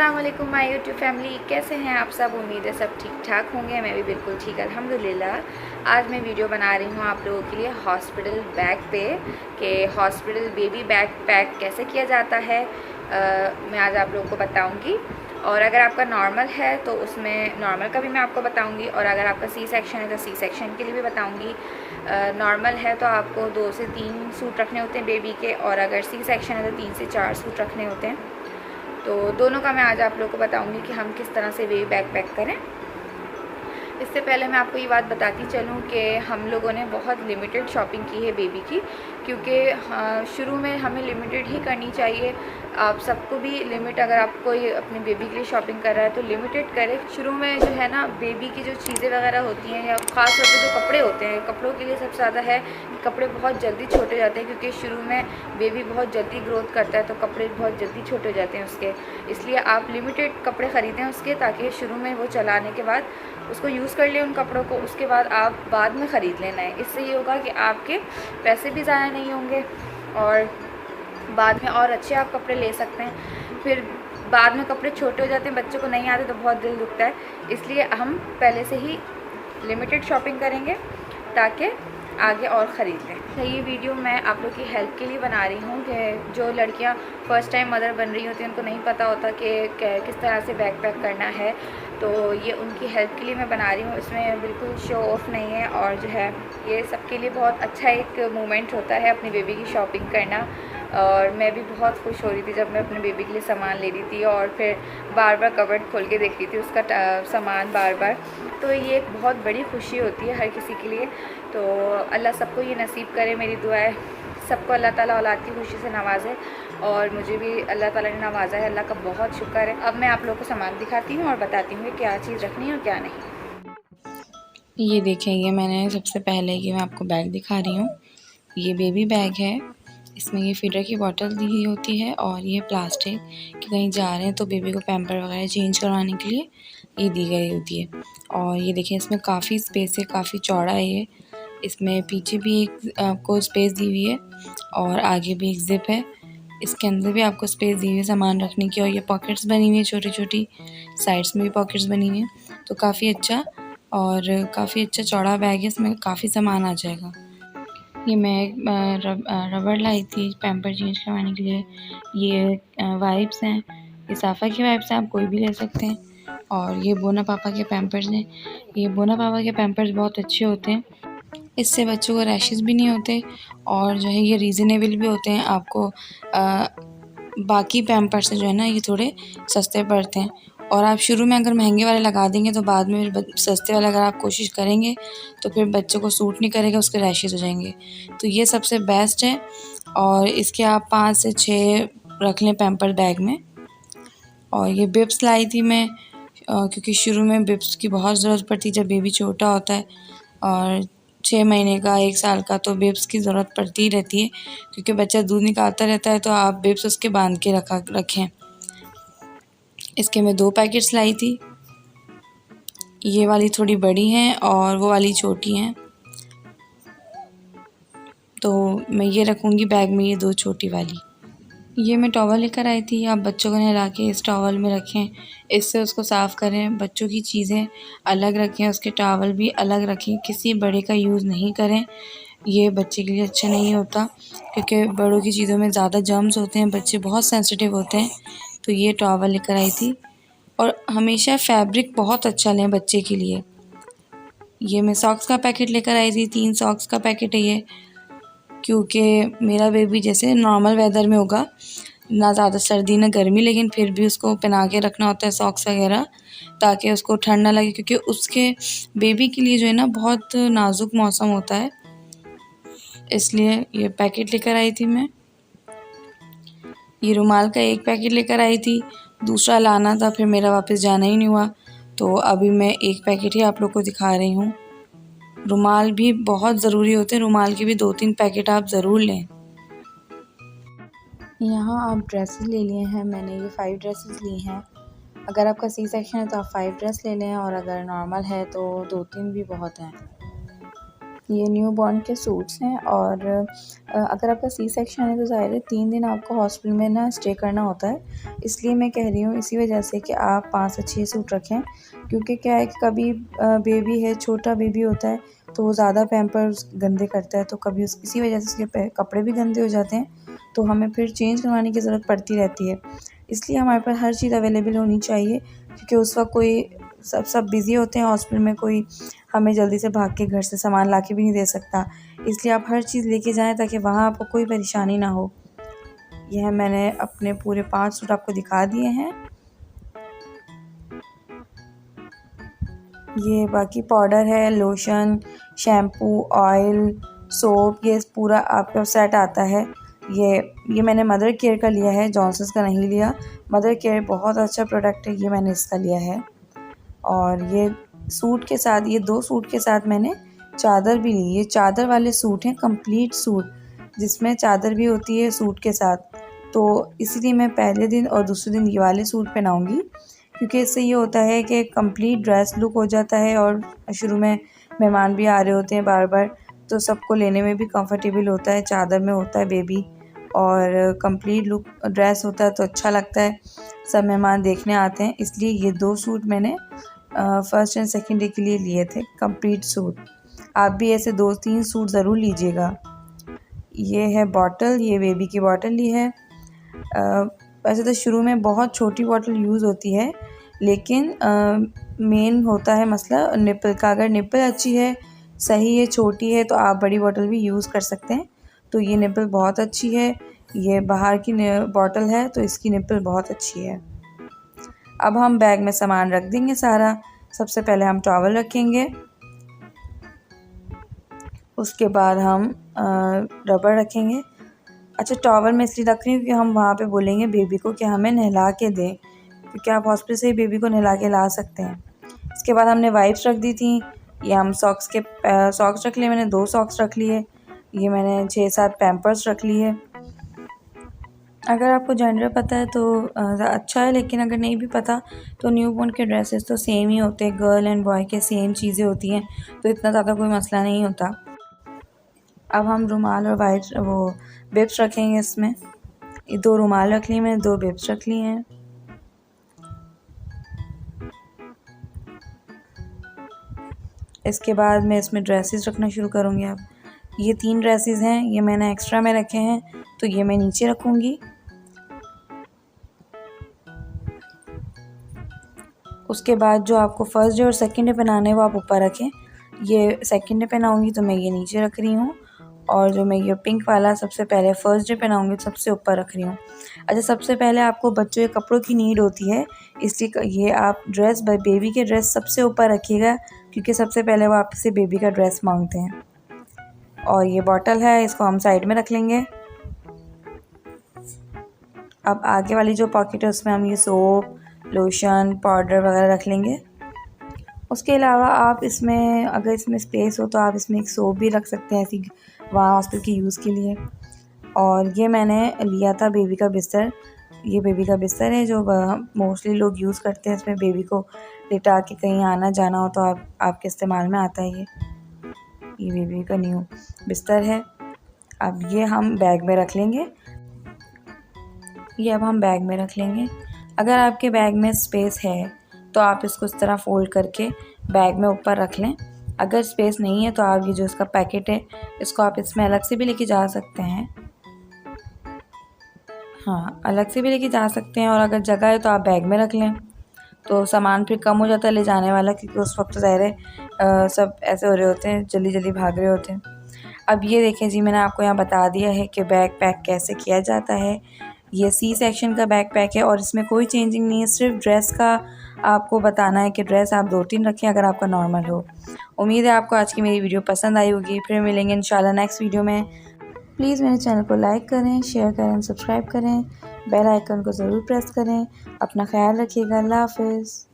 अस्सलाम वालेकुम my YouTube family, कैसे हैं आप सब। उम्मीद है सब ठीक ठाक होंगे। मैं भी बिल्कुल ठीक अल्हम्दुलिल्लाह। आज मैं वीडियो बना रही हूँ आप लोगों के लिए हॉस्पिटल बैग पे कि हॉस्पिटल बेबी बैग पैक कैसे किया जाता है। मैं आज आप लोगों को बताऊँगी। और अगर आपका नॉर्मल है तो उसमें नॉर्मल का भी मैं आपको बताऊंगी, और अगर आपका सी सेक्शन है तो सी सेक्शन के लिए भी बताऊंगी। नॉर्मल है तो आपको 2 से 3 सूट रखने होते हैं बेबी के, और अगर सी सेक्शन है तो 3 से 4 सूट रखने होते हैं। तो दोनों का मैं आज आप लोगों को बताऊंगी कि हम किस तरह से बेबी बैग पैक करें। इससे पहले मैं आपको ये बात बताती चलूँ कि हम लोगों ने बहुत लिमिटेड शॉपिंग की है बेबी की, क्योंकि शुरू में हमें लिमिटेड ही करनी चाहिए। आप सबको भी लिमिट, अगर आप कोई अपने बेबी के लिए शॉपिंग कर रहा है तो लिमिटेड करें। शुरू में जो है ना, बेबी की जो चीज़ें वगैरह होती हैं, या ख़ास तौर पर जो कपड़े होते हैं, कपड़ों के लिए सबसे ज़्यादा है कि कपड़े बहुत जल्दी छोटे जाते हैं, क्योंकि शुरू में बेबी बहुत जल्दी ग्रोथ करता है तो कपड़े बहुत जल्दी छोटे हो जाते हैं उसके। इसलिए आप लिमिटेड कपड़े ख़रीदें उसके, ताकि शुरू में वो चलाने के बाद उसको यूज़ कर लें उन कपड़ों को, उसके बाद आप बाद में ख़रीद लेना है। इससे ये होगा कि आपके पैसे भी ज़ाया नहीं होंगे और बाद में और अच्छे आप कपड़े ले सकते हैं। फिर बाद में कपड़े छोटे हो जाते हैं, बच्चों को नहीं आते तो बहुत दिल दुखता है। इसलिए हम पहले से ही लिमिटेड शॉपिंग करेंगे ताकि आगे और ख़रीद लें। तो ये वीडियो मैं आप लोग की हेल्प के लिए बना रही हूँ कि जो लड़कियाँ फ़र्स्ट टाइम मदर बन रही होती हैं, उनको नहीं पता होता कि किस तरह से बैग पैक करना है, तो ये उनकी हेल्प के लिए मैं बना रही हूँ। इसमें बिल्कुल शो ऑफ नहीं है, और जो है ये सबके लिए बहुत अच्छा एक मोमेंट होता है अपनी बेबी की शॉपिंग करना। और मैं भी बहुत खुश हो रही थी जब मैं अपने बेबी के लिए सामान ले रही थी, और फिर बार बार कबर्ड खोल के देख रही थी उसका सामान बार बार। तो ये एक बहुत बड़ी खुशी होती है हर किसी के लिए। तो अल्लाह सबको ये नसीब करे, मेरी दुआ है सबको अल्लाह ताला औलाद की खुशी से नवाज़े, और मुझे भी अल्लाह ताला ने नवाज़ा है, अल्लाह का बहुत शुक्र है। अब मैं आप लोगों को सामान दिखाती हूँ और बताती हूँ कि क्या चीज़ रखनी है और क्या नहीं। ये देखें, ये मैंने सबसे पहले ये मैं आपको बैग दिखा रही हूँ। ये बेबी बैग है। इसमें ये फीडर की बोतल दी हुई होती है, और ये प्लास्टिक कि कहीं जा रहे हैं तो बेबी को पैम्पर वगैरह चेंज करवाने के लिए ये दी गई होती है। और ये देखें, इसमें काफ़ी स्पेस है, काफ़ी चौड़ा है ये। इसमें पीछे भी एक आपको स्पेस दी हुई है, और आगे भी एक ज़िप है। इसके अंदर भी आपको स्पेस दी हुई है सामान रखने की, और ये पॉकेट्स बनी हुई है छोटी छोटी, साइड्स में भी पॉकेट्स बनी हुई हैं। तो काफ़ी अच्छा और काफ़ी अच्छा चौड़ा बैग है, इसमें काफ़ी सामान आ जाएगा। ये मैं रबड़ लाई थी पैम्पर चेंज करवाने के लिए। ये वाइप्स हैं, ये साफ़ा की वाइप्स हैं, आप कोई भी ले सकते हैं। और ये बोना पापा के पैम्पर्स हैं। ये बोना पापा के पैम्पर्स बहुत अच्छे होते हैं, इससे बच्चों को रैशेस भी नहीं होते, और जो है ये रीज़नेबल भी होते हैं। आपको बाकी पैम्पर्स से जो है ना, ये थोड़े सस्ते पड़ते हैं। और आप शुरू में अगर महंगे वाले लगा देंगे तो बाद में सस्ते वाले अगर आप कोशिश करेंगे तो फिर बच्चों को सूट नहीं करेगा, उसके रैशेस हो जाएंगे। तो ये सबसे बेस्ट है, और इसके आप 5 से 6 रख लें पैम्पर बैग में। और ये बिप्स लाई थी मैं, क्योंकि शुरू में बिप्स की बहुत ज़रूरत पड़ती है जब बेबी छोटा होता है, और 6 महीने का 1 साल का तो बिप्स की ज़रूरत पड़ती ही रहती है, क्योंकि बच्चा दूध निकालता रहता है तो आप बिप्स उसके बांध के रखें। इसके मैं 2 पैकेट्स लाई थी। ये वाली थोड़ी बड़ी हैं और वो वाली छोटी हैं, तो मैं ये रखूँगी बैग में, ये 2 छोटी वाली। ये मैं टॉवल लेकर आई थी। आप बच्चों को नहला के इस टॉवल में रखें, इससे उसको साफ़ करें। बच्चों की चीज़ें अलग रखें, उसके टॉवल भी अलग रखें, किसी बड़े का यूज़ नहीं करें। ये बच्चे के लिए अच्छा नहीं होता, क्योंकि बड़ों की चीज़ों में ज़्यादा जर्म्स होते हैं, बच्चे बहुत सेंसिटिव होते हैं। तो ये टॉवल लेकर आई थी। और हमेशा फैब्रिक बहुत अच्छा लें बच्चे के लिए। ये मैं सॉक्स का पैकेट लेकर आई थी, 3 सॉक्स का पैकेट है ये, क्योंकि मेरा बेबी जैसे नॉर्मल वेदर में होगा, ना ज़्यादा सर्दी ना गर्मी, लेकिन फिर भी उसको पहना के रखना होता है सॉक्स वगैरह, ताकि उसको ठंड ना लगे, क्योंकि उसके बेबी के लिए जो है ना बहुत नाजुक मौसम होता है। इसलिए ये पैकेट लेकर आई थी मैं। ये रुमाल का एक पैकेट लेकर आई थी, दूसरा लाना था, फिर मेरा वापस जाना ही नहीं हुआ, तो अभी मैं एक पैकेट ही आप लोग को दिखा रही हूँ। रुमाल भी बहुत ज़रूरी होते हैं, रुमाल के भी 2-3 पैकेट आप ज़रूर लें। यहाँ आप ड्रेसेस ले लिए हैं, मैंने ये 5 ड्रेसेस ली हैं। अगर आपका सी सेक्शन है तो आप 5 ड्रेस ले लें, और अगर नॉर्मल है तो 2-3 भी बहुत हैं। ये न्यू बॉर्न के सूट्स हैं और अगर आपका सी सेक्शन है तो ज़ाहिर है 3 दिन आपको हॉस्पिटल में ना स्टे करना होता है। इसलिए मैं कह रही हूँ इसी वजह से कि आप 5 से 6 सूट रखें, क्योंकि क्या है कि कभी बेबी है, छोटा बेबी होता है तो वो ज़्यादा पैम्पर्स गंदे करता है, तो कभी इसी वजह से उसके कपड़े भी गंदे हो जाते हैं, तो हमें फिर चेंज करवाने की ज़रूरत पड़ती रहती है। इसलिए हमारे पास हर चीज़ अवेलेबल होनी चाहिए, क्योंकि उस वक्त कोई सब बिज़ी होते हैं हॉस्पिटल में, कोई हमें जल्दी से भाग के घर से सामान ला के भी नहीं दे सकता। इसलिए आप हर चीज़ लेके जाएँ ताकि वहाँ आपको कोई परेशानी ना हो। यह मैंने अपने पूरे 5 सूट आपको दिखा दिए हैं। ये बाकी पाउडर है, लोशन, शैम्पू, ऑयल, सोप, ये पूरा आपका सेट आता है। ये मैंने मदर केयर का लिया है, जॉनसन्स का नहीं लिया। मदर केयर बहुत अच्छा प्रोडक्ट है, ये मैंने इसका लिया है। और ये सूट के साथ, ये 2 सूट के साथ मैंने चादर भी ली। ये चादर वाले सूट हैं, कंप्लीट सूट, जिसमें चादर भी होती है सूट के साथ। तो इसीलिए मैं पहले दिन और दूसरे दिन ये वाले सूट पहनाऊँगी, क्योंकि इससे ये होता है कि कंप्लीट ड्रेस लुक हो जाता है और शुरू में मेहमान भी आ रहे होते हैं बार-बार, तो सबको लेने में भी कंफर्टेबल होता है। चादर में होता है बेबी और कंप्लीट लुक ड्रेस होता है तो अच्छा लगता है, सब मेहमान देखने आते हैं। इसलिए ये 2 सूट मैंने फर्स्ट एंड सेकंड डे के लिए लिए थे, कंप्लीट सूट। आप भी ऐसे 2-3 सूट ज़रूर लीजिएगा। ये है बॉटल, ये बेबी की बॉटल ली है। वैसे तो शुरू में बहुत छोटी बॉटल यूज़ होती है, लेकिन मेन होता है मसला निप्पल का। अगर निप्पल अच्छी है, सही है, छोटी है, तो आप बड़ी बॉटल भी यूज़ कर सकते हैं। तो ये निप्पल बहुत अच्छी है, ये बाहर की बॉटल है तो इसकी निप्पल बहुत अच्छी है। अब हम बैग में सामान रख देंगे सारा। सबसे पहले हम टॉवल रखेंगे, उसके बाद हम रबर रखेंगे। अच्छा, टॉवल मैं इसलिए रख रही हूँ क्योंकि हम वहाँ पे बोलेंगे बेबी को कि हमें नहला के दें, क्योंकि आप हॉस्पिटल से ही बेबी को नहला के ला सकते हैं। इसके बाद हमने वाइप्स रख दी थी। ये हम सॉक्स रख लिए, मैंने 2 सॉक्स रख लिए। ये मैंने 6-7 पैम्पर्स रख लिए। अगर आपको जेंडर पता है तो अच्छा है, लेकिन अगर नहीं भी पता तो न्यूबॉर्न के ड्रेसेस तो सेम ही होते हैं, गर्ल एंड बॉय के सेम चीज़ें होती हैं, तो इतना ज़्यादा कोई मसला नहीं होता। अब हम रुमाल और वो बिब्स रखेंगे इसमें। ये 2 रुमाल रख लिए मैंने, 2 बिब्स रख लिए हैं। इसके बाद मैं इसमें ड्रेसेस रखना शुरू करूँगी। अब ये 3 ड्रेसेस हैं, ये मैंने एक्स्ट्रा में रखे हैं, तो ये मैं नीचे रखूँगी। उसके बाद जो आपको फर्स्ट डे और सेकंड डे पहनाने हैं वो आप ऊपर रखें। ये सेकंड डे पहनाऊँगी तो मैं ये नीचे रख रही हूँ, और जो मैं ये पिंक वाला सबसे पहले फर्स्ट डे पहनाऊँगी तो सबसे ऊपर रख रही हूँ। अच्छा, सबसे पहले आपको बच्चों के कपड़ों की नीड होती है, इसलिए ये आप बेबी के ड्रेस सबसे ऊपर रखिएगा, क्योंकि सबसे पहले वो आपसे बेबी का ड्रेस मांगते हैं। और ये बॉटल है, इसको हम साइड में रख लेंगे। अब आगे वाली जो पॉकेट है उसमें हम ये सोप, लोशन, पाउडर वगैरह रख लेंगे। उसके अलावा आप इसमें, अगर इसमें स्पेस हो तो आप इसमें एक सोप भी रख सकते हैं, ऐसी वहाँ हॉस्पिटल की यूज़ के लिए। और ये मैंने लिया था बेबी का बिस्तर। ये बेबी का बिस्तर है जो मोस्टली लोग यूज़ करते हैं, इसमें बेबी को लेटा के कहीं आना जाना हो तो आपके इस्तेमाल में आता है। ये बेबी का न्यू बिस्तर है। अब ये हम बैग में रख लेंगे। अगर आपके बैग में स्पेस है तो आप इसको इस तरह फ़ोल्ड करके बैग में ऊपर रख लें। अगर स्पेस नहीं है तो आप ये जो इसका पैकेट है इसको आप इसमें अलग से भी लेके जा सकते हैं। हाँ, अलग से भी लेके जा सकते हैं, और अगर जगह है तो आप बैग में रख लें, तो सामान फिर कम हो जाता है ले जाने वाला, क्योंकि उस वक्त तो ज़ाहिर है सब ऐसे हो रहे होते हैं, जल्दी जल्दी भाग रहे होते हैं। अब ये देखें जी, मैंने आपको यहाँ बता दिया है कि बैग पैक कैसे किया जाता है। ये सी सेक्शन का बैग पैक है और इसमें कोई चेंजिंग नहीं है, सिर्फ ड्रेस का आपको बताना है कि ड्रेस आप 2-3 रखें अगर आपका नॉर्मल हो। उम्मीद है आपको आज की मेरी वीडियो पसंद आई होगी। फिर मिलेंगे इंशाल्लाह नेक्स्ट वीडियो में। प्लीज़ मेरे चैनल को लाइक करें, शेयर करें, सब्सक्राइब करें, बेल आइकन को ज़रूर प्रेस करें। अपना ख्याल रखिएगा। अल्लाह हाफ़िज़।